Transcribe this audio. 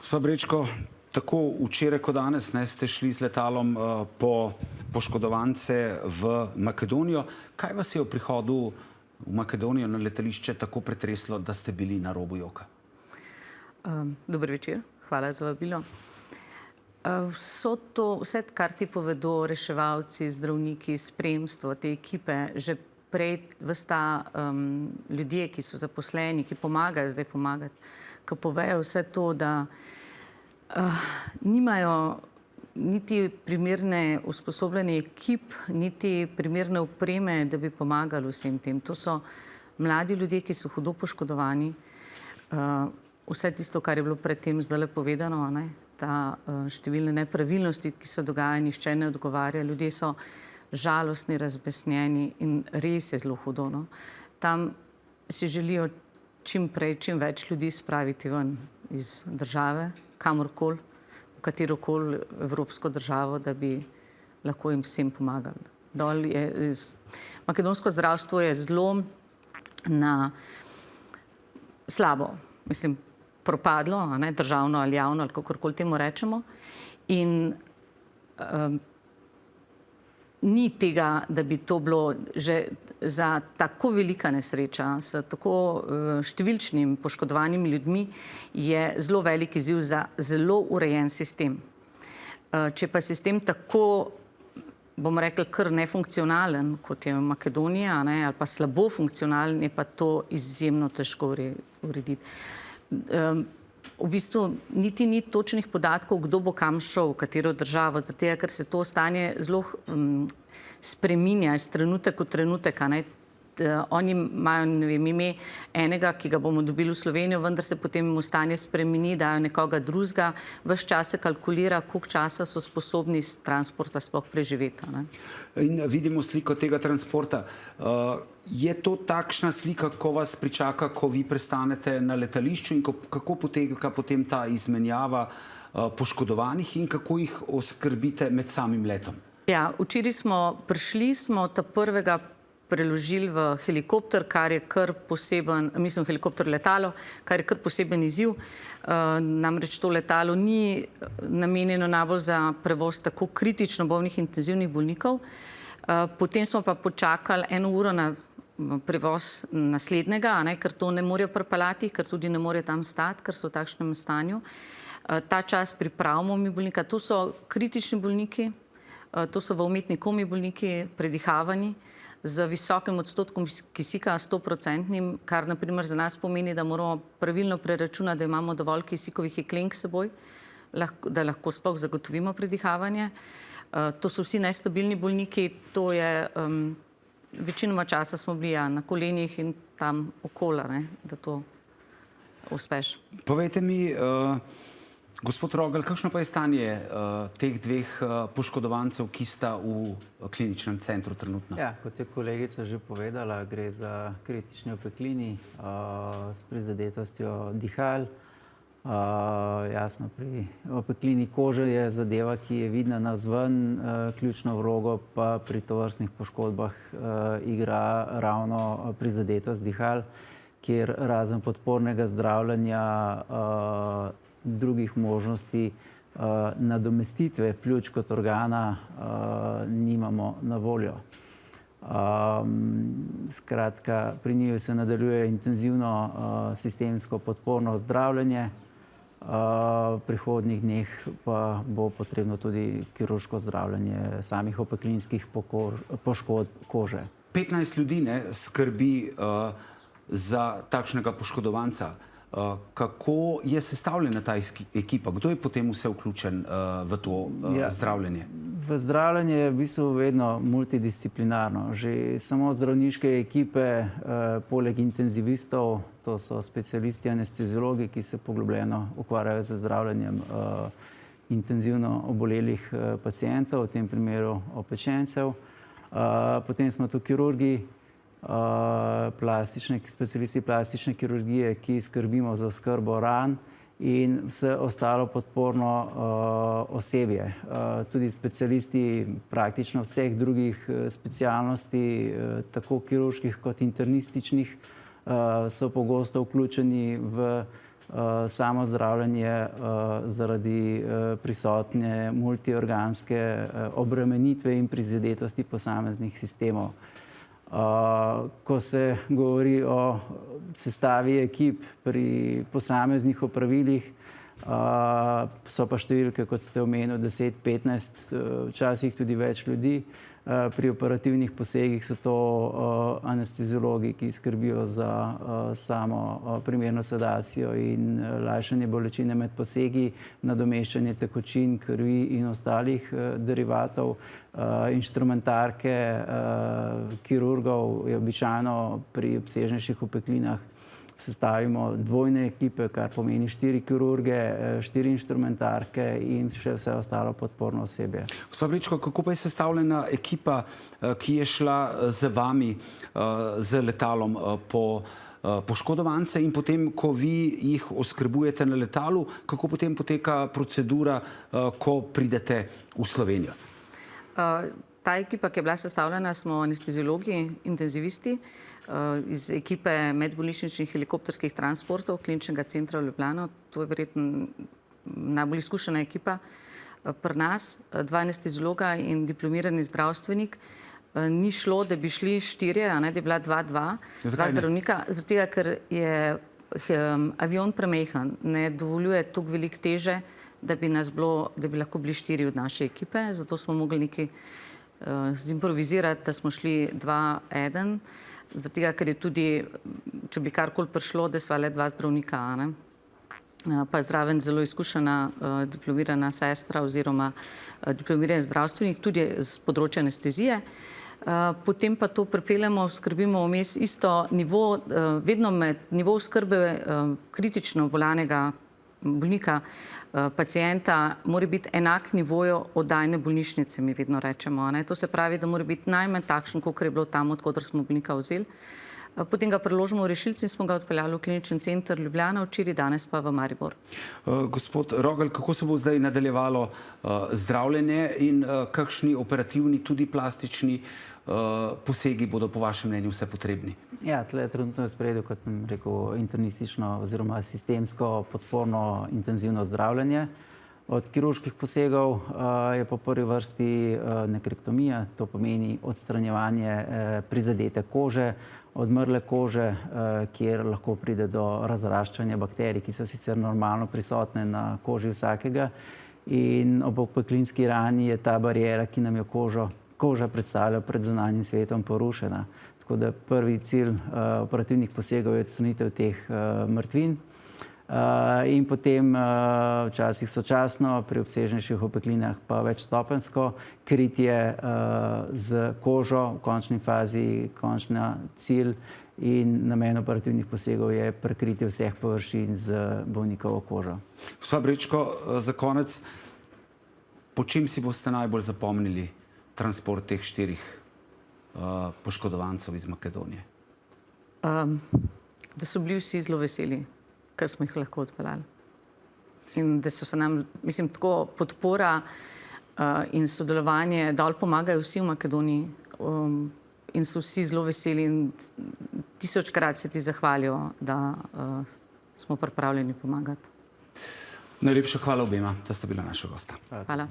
Gospa Brečko, tako včeraj kot danes ste šli z letalom po poškodovance v Makedonijo. Kaj vas je v prihodu v Makedonijo na letališče tako pretreslo, da ste bili na robu joka? Dober večer, hvala za vabilo. Vse, kar ti povedo reševalci, zdravniki, spremstvo, te ekipe, že prej vsta ljudje, ki so zaposleni, ki pomagajo zdaj pomagati, ki povejo vse to, da nimajo niti primerne usposobljene ekip, niti primerne opreme, da bi pomagali vsem tem. To so mladi ljudje, ki so hudo poškodovani. Vse tisto, kar je bilo predtem zdajle povedano, ta številne nepravilnosti, ki se dogajajo, nihče ne odgovarja. Ljudje so žalostni, razbesnjeni in res je zelo hudo. Tam si želijo čim prej, čim več ljudi spraviti ven iz države, kamorkoli, v katerokoli evropsko državo, da bi lahko jim vsem pomagali. Makedonsko zdravstvo je zelo slabo, mislim, propadlo, državno ali javno, ali kakorkoli temu rečemo. In ni tega, da bi to bilo že za tako velika nesreča, s tako številčnim poškodovanimi ljudmi, je zelo velik izziv za zelo urejen sistem. Če pa sistem tako, bomo rekli, kar nefunkcionalen, kot je Makedonija, ali pa slabo funkcionalen, je pa to izjemno težko urediti. V bistvu niti ni točnih podatkov, kdo bo kam šel, v katero državo, zaradi tega, ker se to stanje zelo spreminja iz trenutek v trenutek. Oni imajo, ne vem, ime enega, ki ga bomo dobili v Slovenijo, vendar se potem mu stanje spremeni, dajo nekoga drugega, ves čas se kalkulira, koliko časa so sposobni iz transporta sploh preživeti. In vidimo sliko tega transporta. Je to takšna slika, ko vas pričaka, ko vi prestanete na letališču in kako poteka potem ta izmenjava poškodovanih in kako jih oskrbite med samim letom? Ja, včeraj smo ta prvega preložili v helikopter, kar je kar poseben, mislim, helikopter letalo, kar je kar poseben izziv. Namreč to letalo ni namenjeno najbolj za prevoz tako kritično bolnih intenzivnih bolnikov. Potem smo pa počakali 1 uro na prevoz naslednjega, ker to ne morejo pripeljati, ker tudi ne morejo tam stati, ker so v takšnem stanju. Ta čas pripravimo mi bolnika. To so kritični bolniki, to so v umetni komi bolniki, predihavani, z visokim odstotkom kisika, 100%, kar naprimer za nas pomeni, da moramo pravilno preračunati, da imamo dovolj kisikovih jeklenk s seboj, da lahko sploh zagotovimo predihavanje. To so vsi nestabilni bolniki, to je večinoma časa smo bili na kolenih in tam okoli, da to uspeš. Povejte mi, gospod Rogelj, kakšno pa je stanje teh dveh poškodovancev, ki sta v kliničnem centru trenutno? Ja, kot je kolegica že povedala, gre za kritični opeklini s prizadetostjo dihal. Jasno, pri opeklini kože je zadeva, ki je vidna navzven, ključno vlogo pa pri tovrstnih poškodbah igra ravno prizadetost dihal, kjer razen podpornega zdravljenja drugih možnosti nadomestitve pljuč kot organa nimamo na voljo. Skratka, pri njiju se nadaljuje intenzivno sistemsko podporno zdravljenje, v prihodnjih dneh pa bo potrebno tudi kirurško zdravljenje samih opeklinskih poškodb kože. 15 ljudi skrbi za takšnega poškodovanca. Kako je sestavljena ta ekipa? Kdo je potem vse vključen v to zdravljenje? V zdravljenje je v bistvu vedno multidisciplinarno. Že samo zdravniške ekipe, poleg intenzivistov, to so specialisti anesteziologi, ki se poglobljeno ukvarjajo z zdravljenjem intenzivno obolelih pacientov, v tem primeru opečencev. Potem smo tu kirurgi, specialisti plastične kirurgije, ki skrbimo za oskrbo ran in vse ostalo podporno osebje. Tudi specialisti praktično vseh drugih specialnosti, tako kirurških kot internističnih, so pogosto vključeni v samo zdravljenje zaradi prisotne multiorganske obremenitve in prizadetosti posameznih sistemov. Ko se govori o sestavi ekip pri posameznih opravilih, so pa številke, kot ste omenili, 10, 15, včasih tudi več ljudi. Pri operativnih posegih so to anesteziologi, ki skrbijo za samo primerno sedacijo in lajšanje bolečine med posegi, nadomeščanje tekočin, krvi in ostalih derivatov. Inštrumentarke kirurgov je običajno pri obsežnejših opeklinah sestavimo dvojne ekipe, kar pomeni 4 kirurge, 4 inštrumentarke in še vse ostalo podporno osebje. Gospod Brečko, kako pa je sestavljena ekipa, ki je šla z vami, z letalom po poškodovance in potem, ko vi jih oskrbujete na letalu, kako potem poteka procedura, ko pridete v Slovenijo? Ta ekipa, ki je bila sestavljena, smo anesteziologi, intenzivisti iz ekipe medbolnišničnih helikopterskih transportov Kliničnega centra v Ljubljano. To je verjetno najbolj izkušena ekipa pri nas, 2 anesteziologa in diplomirani zdravstvenik. Ni šlo, da bi šli 4, da je bila 2 zdravnika, zaradi tega, ker je avion premajhen, ne dovoljuje toliko veliko teže, da bi lahko bili 4 od naše ekipe, zato smo mogli nekaj zimprovizirati, da smo šli 2-1, zaradi tega, ker je tudi, če bi karkoli prišlo, da sva le 2 zdravnika, pa je zraven zelo izkušena diplomirana sestra oziroma diplomirani zdravstvenik, tudi z področja anestezije. Potem pa to pripeljemo, skrbimo vmes isto nivo, vedno med nivo oskrbe kritično bolanega bolnika, pacienta, mora biti enak nivoju oddajne bolnišnice, mi vedno rečemo. To se pravi, da mora biti najmanj takšen, kot je bilo tam, odkotr smo bolnika vzeli. Potem ga preložimo v rešilci in smo ga odpeljali v Klinični center Ljubljana, včeraj, danes pa v Maribor. Gospod Rogelj, kako se bo zdaj nadaljevalo zdravljenje in kakšni operativni, tudi plastični posegi bodo po vašem mnenju vse potrebni? Ja, tle trenutno je v spredju, kot sem rekel, internistično oziroma sistemsko podporno intenzivno zdravljenje. Od kirurških posegov je po prvi vrsti nekrektomija, to pomeni odstranjevanje prizadete kože, odmrle kože, kjer lahko pride do razraščanja bakterij, ki so sicer normalno prisotne na koži vsakega. In ob opeklinski rani je ta bariera, ki nam jo koža predstavlja pred zunanjim svetom, porušena. Tako da prvi cilj operativnih posegov je odstranitev teh mrtvin. In potem včasih sočasno, pri obsežnejših opeklinah pa večstopenjsko kritje z kožo, v končni fazi končna cilj in namen operativnih posegov je prekritje vseh površin z bolnikovo kožo. Gospa Brečko, za konec, po čem si boste najbolj zapomnili transport teh 4 poškodovancev iz Makedonije? Da so bili vsi zelo veseli, ker smo jih lahko odpeljali. In da so se nam, mislim, tako podpora in sodelovanje, dol pomagajo vsi v Makedoniji in so vsi zelo veseli in 1000-krat se ti zahvalijo, da smo pripravljeni pomagati. Najlepša hvala obema, da sta bila naša gosta. Hvala.